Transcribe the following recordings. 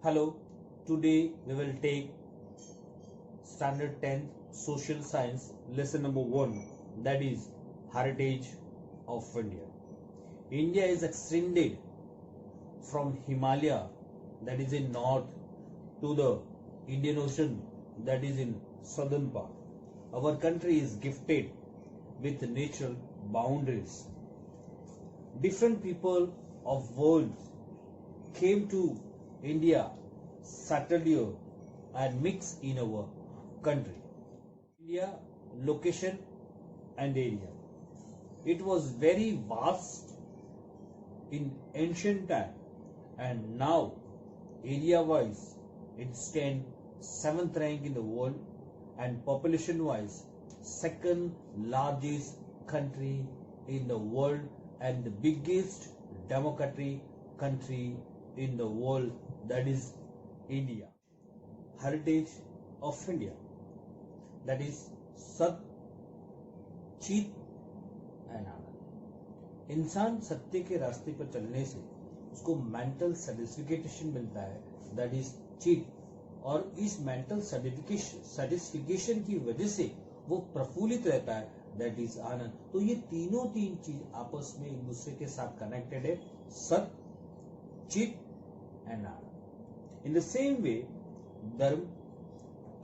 Hello, today we will take standard 10th social science lesson number 1, that is heritage of India. India is extended from Himalaya, that is in north, to the Indian Ocean, that is in southern part. Our country is gifted with natural boundaries. Different people of world came to India, settled here and mixed in our country. India location and area. It was very vast in ancient time, and now area wise it stands 7th rank in the world, and population wise second largest country in the world and the biggest democratic country in the world, that is India. Heritage of India, that is Sat, Chit and Anand. इंसान सत्य के रास्ते पर चलने से उसको mental satisfaction मिलता है, दैट इज चिट, और इस मेंटल सेटिस्फिकेशन की वजह से वो प्रफुल्लित रहता है, दैट इज आनंद. तो ये तीन चीज आपस में एक दूसरे के साथ कनेक्टेड है, सत, चित and Anand. In the same way धर्म,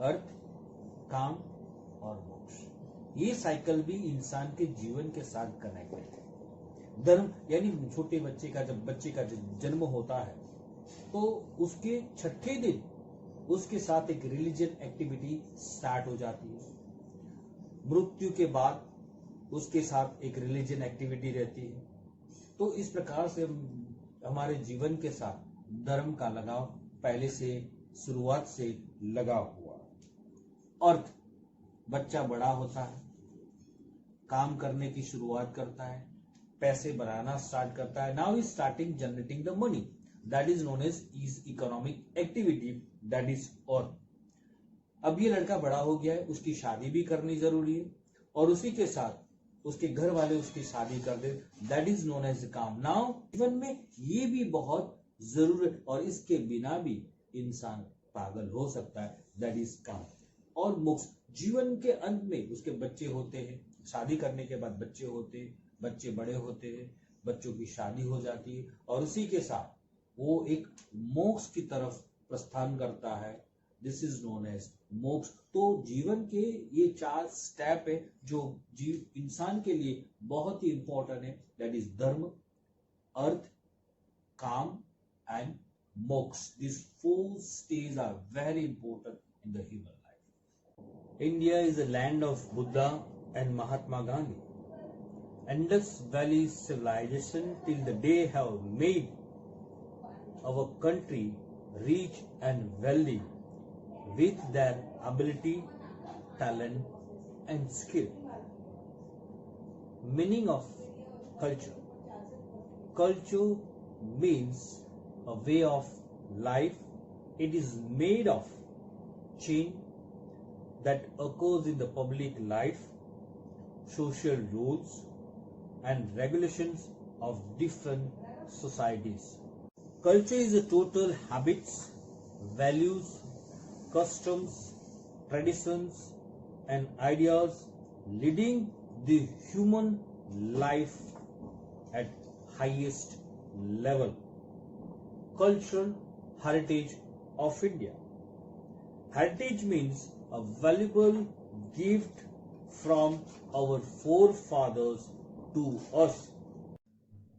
अर्थ, काम और मोक्ष, ये साइकिल भी इंसान के जीवन के साथ कनेक्टेड है. धर्म यानी छोटे बच्चे का जब जन्म होता है तो उसके छठे दिन उसके साथ एक रिलीजियन एक्टिविटी स्टार्ट हो जाती है. मृत्यु के बाद उसके साथ एक रिलीजियन एक्टिविटी रहती है. तो इस प्रकार से हमारे जीवन के साथ धर्म का लगाव पहले से शुरुआत से लगा हुआ. अर्थ, बच्चा बड़ा होता है, काम करने की शुरुआत करता है, पैसे बनाना स्टार्ट करता है. Now is starting generating the money, that is known as economic activity, that is अर्थ. अब ये लड़का बड़ा हो गया है, उसकी शादी भी करनी जरूरी है और उसी के साथ उसके घर वाले उसकी शादी कर दे, दैट इज नोन एज काम. नाउ जीवन में ये भी बहुत जरूरी है और इसके बिना भी इंसान पागल हो सकता है, दैट इज काम. और मोक्ष, जीवन के अंत में उसके बच्चे होते हैं, शादी करने के बाद बच्चे होते हैं, बच्चे बड़े होते हैं, बच्चों की शादी हो जाती है और उसी के साथ वो एक मोक्ष की तरफ प्रस्थान करता है, दिस इज नोन एज मोक्ष. तो जीवन के ये 4 स्टेप है जो इंसान के लिए बहुत ही इंपॉर्टेंट है, that is dharma, artha, kama and moksha. This 4 stage are very important in the human life. India is a land of Buddha and Mahatma Gandhi. Indus Valley civilization till the day have made our country rich and wealthy with their ability, talent and skill. Meaning of culture. Culture means a way of life. It is made of change that occurs in the public life, social rules and regulations of different societies. Culture is a total habits, values, customs, traditions and ideas leading the human life at highest level. Cultural heritage of India. Heritage means a valuable gift from our forefathers to us.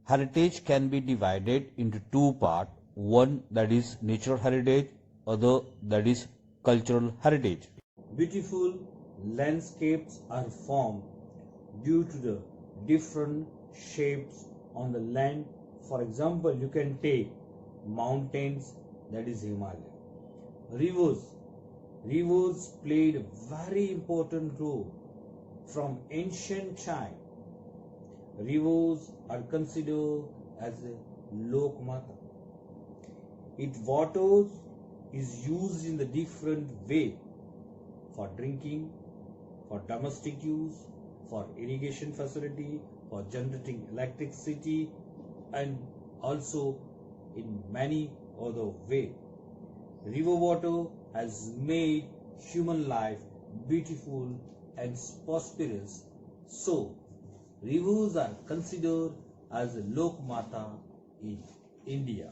Heritage can be divided into 2 parts. One that is natural heritage, other that is cultural heritage. Beautiful landscapes are formed due to the different shapes on the land. For example, you can take mountains, that is Himalaya. Rivers played a very important role from ancient time. Rivers are considered as a Lokmata. Its water is used in the different way for drinking, for domestic use, for irrigation facility, for generating electricity, and also in many other way. River water has made human life beautiful and prosperous. So, rivers are considered as a Lok Mata in India.